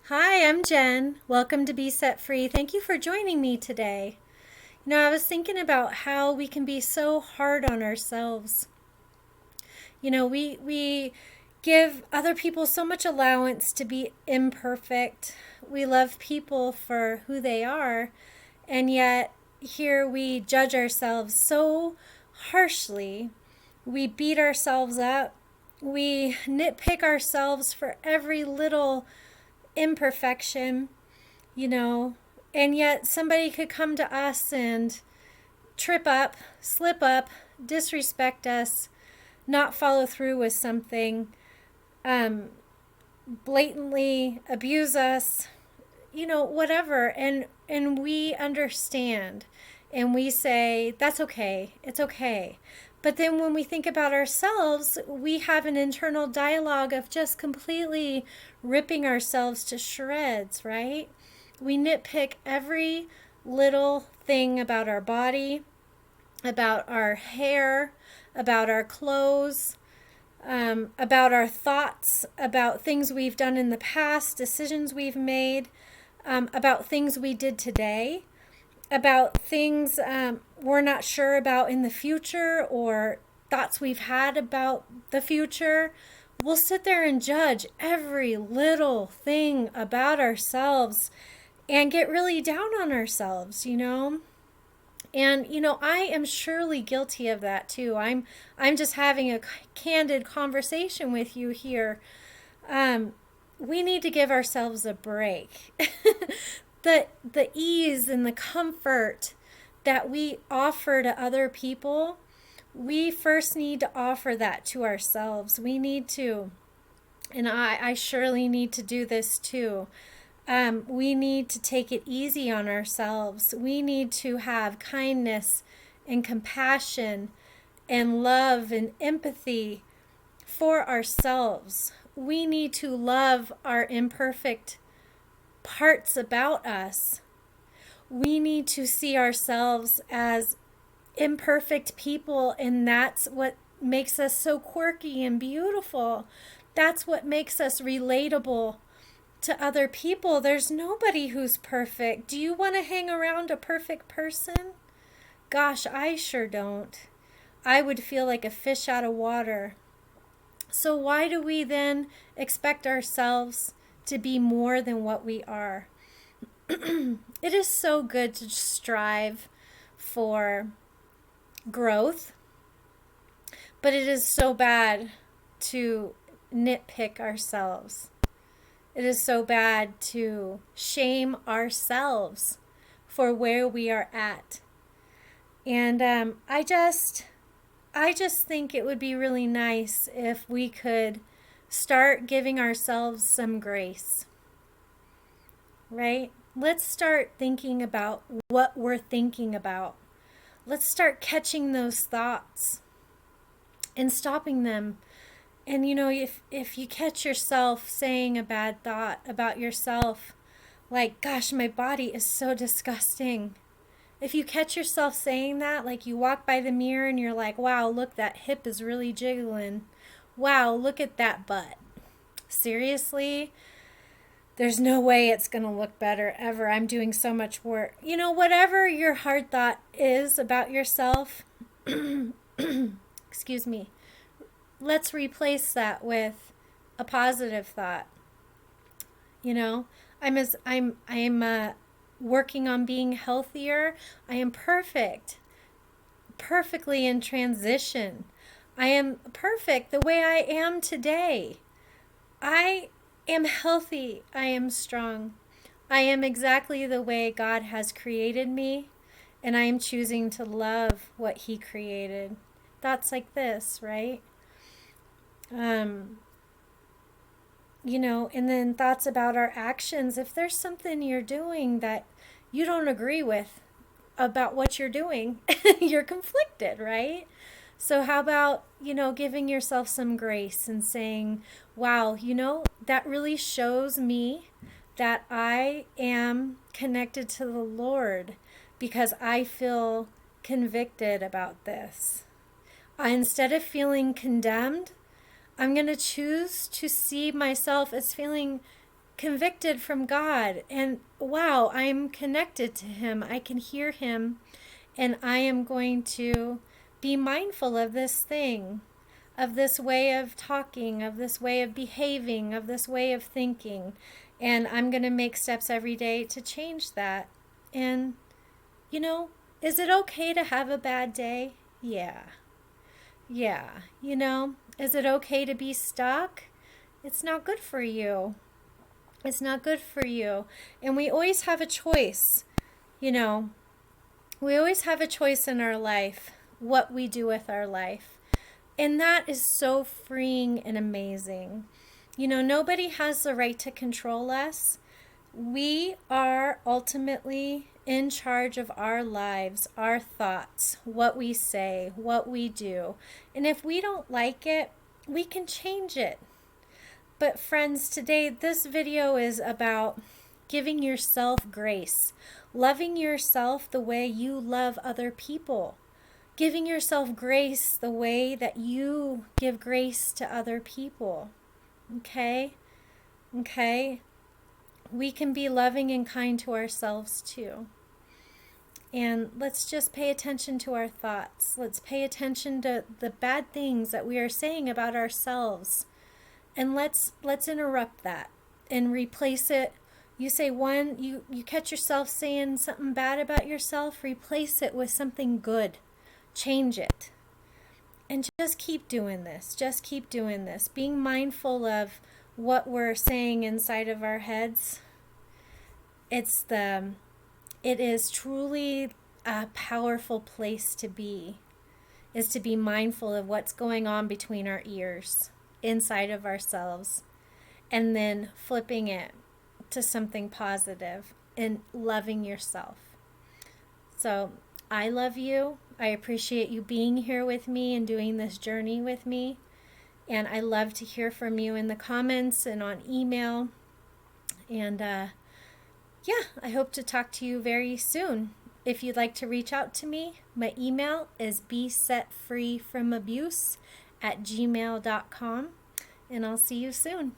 Hi, I'm Jen. Welcome to Be Set Free. Thank you for joining me today. I was thinking about how we can be so hard on ourselves. We give other people so much allowance to be imperfect. We love people for who they are, and yet here we judge ourselves so harshly. We beat ourselves up. We nitpick ourselves for every little imperfection, you know, and yet somebody could come to us and trip up, slip up, disrespect us, not follow through with something, um, blatantly abuse us, whatever. And we understand and we say, that's okay, it's okay. But then when we think about ourselves, we have an internal dialogue of just completely ripping ourselves to shreds, right? We nitpick every little thing about our body, about our hair, about our clothes, about our thoughts, about things we've done in the past, decisions we've made, about things we did today, about things we're not sure about in the future, or thoughts we've had about the future. We'll sit there and judge every little thing about ourselves and get really down on ourselves. And I am surely guilty of that too. I'm just having a candid conversation with you here. We need to give ourselves a break. The ease and the comfort that we offer to other people, we first need to offer that to ourselves. We need to, and I surely need to do this too. We need to take it easy on ourselves. We need to have kindness and compassion and love and empathy for ourselves. We need to love our imperfect parts about us. We need to see ourselves as imperfect people, and that's what makes us so quirky and beautiful. That's what makes us relatable to other people. There's nobody who's perfect. Do you want to hang around a perfect person? Gosh, I sure don't. I would feel like a fish out of water. So why do we then expect ourselves to be more than what we are? It is so good to strive for growth, but it is so bad to nitpick ourselves. It is so bad to shame ourselves for where we are at. And I just think it would be really nice if we could start giving ourselves some grace, right? Let's start thinking about what we're thinking about. Let's start catching those thoughts and stopping them. And if you catch yourself saying a bad thought about yourself, like, gosh, my body is so disgusting. If you catch yourself saying that, like you walk by the mirror and you're like, wow, look, that hip is really jiggling. Wow, look at that butt. Seriously? There's no way it's going to look better ever. I'm doing so much work. Whatever your hard thought is about yourself, excuse me, let's replace that with a positive thought. I'm working on being healthier. I am perfectly in transition. I am perfect the way I am today. I am healthy. I am strong. I am exactly the way God has created me, and I am choosing to love what He created. Thoughts like this, right? And then thoughts about our actions. If there's something you're doing that you don't agree with about what you're doing, you're conflicted, right? So how about, giving yourself some grace and saying, wow, that really shows me that I am connected to the Lord because I feel convicted about this. Instead of feeling condemned, I'm going to choose to see myself as feeling convicted from God, and wow, I'm connected to Him. I can hear Him, and I am going to be mindful of this thing, of this way of talking, of this way of behaving, of this way of thinking. And I'm going to make steps every day to change that. And, you know, is it okay to have a bad day? Yeah. Yeah. You know, is it okay to be stuck? It's not good for you. It's not good for you. And we always have a choice. You know, we always have a choice in our life, what we do with our life. And that is so freeing and amazing. You know, nobody has the right to control us. We are ultimately in charge of our lives, our thoughts, what we say, what we do. And if we don't like it, we can change it. But friends, today this video is about giving yourself grace, loving yourself the way you love other people, giving yourself grace the way that you give grace to other people. Okay? Okay? We can be loving and kind to ourselves too. And let's just pay attention to our thoughts. Let's pay attention to the bad things that we are saying about ourselves. And let's interrupt that and replace it. You say you catch yourself saying something bad about yourself, replace it with something good. Change it. And just keep doing this. Just keep doing this. Being mindful of what we're saying inside of our heads. It is truly a powerful place to be, is to be mindful of what's going on between our ears, inside of ourselves, and then flipping it to something positive and loving yourself. So I love you. I appreciate you being here with me and doing this journey with me. And I love to hear from you in the comments and on email. And yeah, I hope to talk to you very soon. If you'd like to reach out to me, my email is besetfreefromabuse@gmail.com. And I'll see you soon.